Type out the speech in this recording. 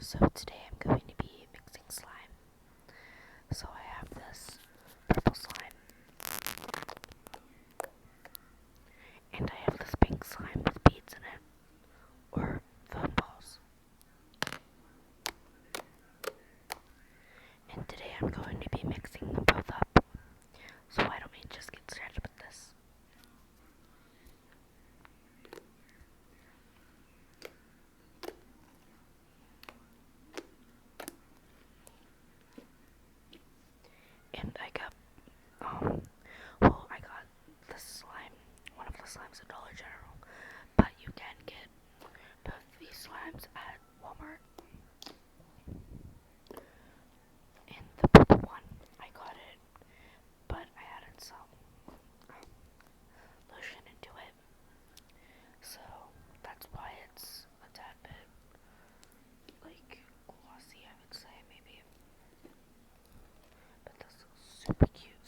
So today I'm going to be mixing slime. So I have this purple slime, and I have this pink slime with beads in it, or foam balls. And today I'm going to be mixing them both up. So why don't we just get started with this? And I got this slime, one of the slimes at Dollar General, but you can get both these slimes at Walmart. And the purple one, I got it, but I added some lotion into it, so that's why it's a tad bit, like, glossy, I would say, maybe. But this is super cute.